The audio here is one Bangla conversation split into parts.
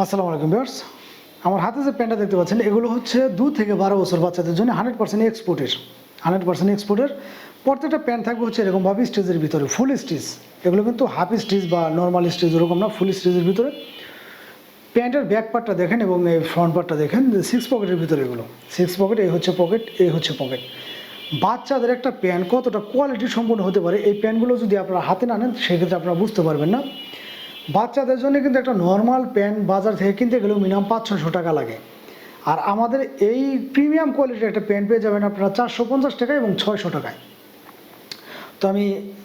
আসসালামু আলাইকুম ভিউয়ার্স, আমার হাতে যে প্যান্টটা দেখতে পাচ্ছেন এগুলো হচ্ছে 2 থেকে 12 বছর বাচ্চাদের জন্য 100% এক্সপোর্টের। প্রত্যেকটা প্যান্ট থাকবে হচ্ছে এরকমভাবে স্টিচের ভিতরে, ফুল স্টিচ। এগুলো কিন্তু হাফ স্টিচ বা নর্মাল স্টিচ ওরকম না, ফুল স্টিচের ভিতরে। প্যান্টের ব্যাক পার্টটা দেখেন এবং এই ফ্রন্ট পার্টটা দেখেন, 6 পকেটের ভিতরে এগুলো 6 পকেট। এই হচ্ছে পকেট, এই হচ্ছে পকেট। বাচ্চাদের একটা প্যান্ট কতটা কোয়ালিটি সম্পন্ন হতে পারে, এই প্যান্টগুলো যদি আপনারা হাতে না নেন সেক্ষেত্রে আপনারা বুঝতে পারবেন না। বাচ্চাদের জন্য কিন্তু একটা নর্মাল প্যান্ট বাজার থেকে কিনতে গেলেও মিনিমাম 500-600 টাকা লাগে। আর আমাদের এই প্রিমিয়াম কোয়ালিটির একটা প্যান্ট পেয়ে যাবেন আপনারা 450 টাকা এবং 600 টাকায়। তো আমি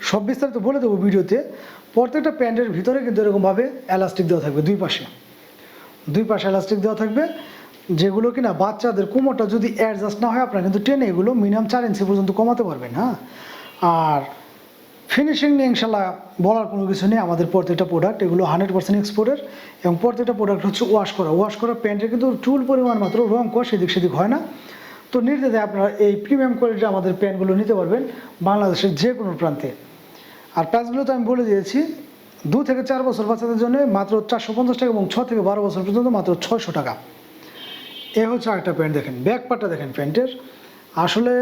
সব বিস্তারিত বলে দেবো ভিডিওতে। প্রত্যেকটা প্যান্টের ভিতরে কিন্তু এরকমভাবে এলাস্টিক দেওয়া থাকবে, দুই পাশে এলাস্টিক দেওয়া থাকবে, যেগুলো কিনা বাচ্চাদের কোমরটা যদি অ্যাডজাস্ট না হয় আপনারা কিন্তু টেনে এগুলো মিনিমাম 4 ইঞ্চি পর্যন্ত কমাতে পারবেন। হ্যাঁ, আর ফিনিশিং নিয়ে ইনশাল্লাহ বলার কোনো কিছু নেই। আমাদের প্রত্যেকটা প্রোডাক্ট এগুলো 100% এক্সপোর্টের এবং প্রত্যেকটা প্রোডাক্ট হচ্ছে ওয়াশ করা প্যান্টের কিন্তু চুল পরিমাণ মাত্র, রং কষ এদিক সেদিক হয় না। তো নির্দ্বিধায় আপনারা এই প্রিমিয়াম কোয়ালিটির আমাদের প্যান্টগুলো নিতে পারবেন বাংলাদেশের যে কোনো প্রান্তে। আর প্রাইসগুলো তো আমি বলে দিয়েছি, 2 থেকে 4 বছর বাচ্চাদের জন্য মাত্র 450 টাকা এবং 6 থেকে 12 বছর পর্যন্ত মাত্র 600 টাকা। এ হচ্ছে আরেকটা প্যান্ট, দেখেন ব্যাক পার্টটা দেখেন প্যান্টের। আসলে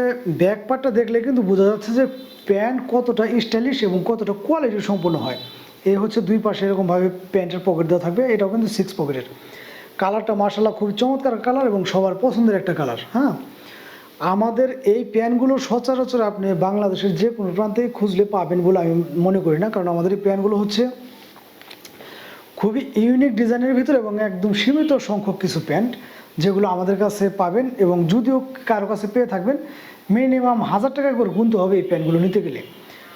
ব্যাক পার্টটা দেখলে কিন্তু বোঝা যাচ্ছে যে প্যান্ট কতটা স্টাইলিশ এবং কতটা কোয়ালিটি সম্পন্ন হয়। এই হচ্ছে দুই পাশে এরকমভাবে প্যান্টের পকেট দেওয়া থাকবে, এটাও কিন্তু 6 পকেটের। কালারটা মার্শাল্লাহ খুবই চমৎকার কালার এবং সবার পছন্দের একটা কালার। হ্যাঁ, আমাদের এই প্যান্টগুলো সচরাচর আপনি বাংলাদেশের যে কোনো প্রান্তে খুঁজলে পাবেন বলে আমি মনে করি না, কারণ আমাদের এই প্যান্টগুলো হচ্ছে খুবই ইউনিক ডিজাইনের ভিতরে এবং একদম সীমিত সংখ্যক কিছু প্যান্ট যেগুলো আমাদের কাছে পাবেন। এবং যদিও কারো কাছে পেয়ে থাকবেন, মিনিমাম 1000 টাকা করে গুনতে হবে এই প্যান্টগুলো নিতে গেলে,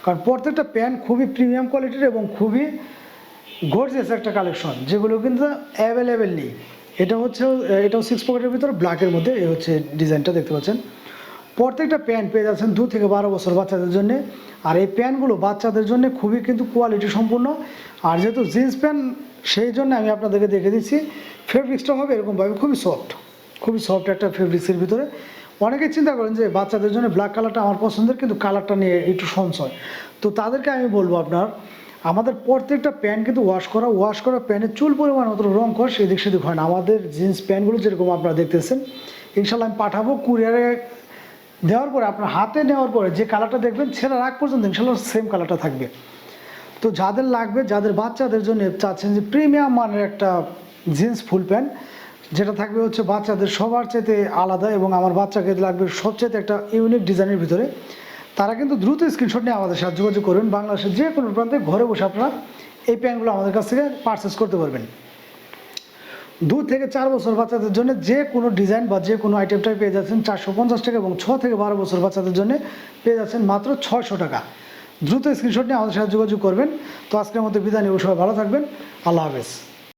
কারণ প্রত্যেকটা প্যান্ট খুবই প্রিমিয়াম কোয়ালিটির এবং খুবই গর্জিয়াস একটা কালেকশন, যেগুলো কিন্তু অ্যাভেলেবেল নেই। এটাও 6 পকেটের ভিতরে ব্ল্যাকের মধ্যে। এই হচ্ছে ডিজাইনটা দেখতে পাচ্ছেন। প্রত্যেকটা প্যান্ট পেয়ে যাচ্ছেন 2 থেকে 12 বছর বাচ্চাদের জন্য। আর এই প্যান্টগুলো বাচ্চাদের জন্য খুবই কিন্তু কোয়ালিটি সম্পূর্ণ। আর যেহেতু জিন্স প্যান্ট, সেই জন্য আমি আপনাদেরকে দেখে দিচ্ছি ফেব্রিক্সটা হবে এরকমভাবে খুবই সফট একটা ফেব্রিক্সের ভিতরে। অনেকে চিন্তা করেন যে বাচ্চাদের জন্য ব্ল্যাক কালারটা আমার পছন্দের, কিন্তু কালারটা নিয়ে একটু সংশয়। তো তাদেরকে আমি বলবো আপনার আমাদের প্রত্যেকটা প্যান্ট কিন্তু ওয়াশ করা প্যান্টের চুল পরিমাণ মতো রং কষ এদিক সেদিক হয় না। আমাদের জিন্স প্যান্টগুলো যেরকম আপনারা দেখতেছেন, ইনশাল্লাহ আমি পাঠাবো কুরিয়ারে দেওয়ার পরে আপনার হাতে নেওয়ার পরে যে কালারটা দেখবেন সেটা রাগ পর্যন্ত ইনশাল্লাহ সেম কালারটা থাকবে। তো যাদের লাগবে, যাদের বাচ্চাদের জন্য চাচ্ছেন যে প্রিমিয়াম মানের একটা জিন্স ফুল প্যান্ট, যেটা থাকবে হচ্ছে বাচ্চাদের সবার চাইতে আলাদা এবং আমার বাচ্চাকে লাগবে সবচেয়ে একটা ইউনিক ডিজাইনের ভিতরে, তারা কিন্তু দ্রুত স্ক্রিনশট নিয়ে আমাদের সাথে যোগাযোগ করবেন। বাংলাদেশের যে কোনো প্রান্তে ঘরে বসে আপনারা এই প্যান্টগুলো আমাদের কাছ থেকে পারচেস করতে পারবেন। 2 থেকে 4 বছর বাচ্চাদের জন্য যে কোনো ডিজাইন বা যে কোনো আইটেমটাই পেয়ে যাচ্ছেন 450 টাকা এবং 6 থেকে 12 বছর বাচ্চাদের জন্য পেয়ে যাচ্ছেন মাত্র 600 টাকা। দ্রুত স্ক্রিনশট নিয়ে আমাদের সাথে যোগাযোগ করবেন। তো আজকের মধ্যে বিদায় নেব, সবাই ভালো থাকবেন, আল্লাহ হাফেজ।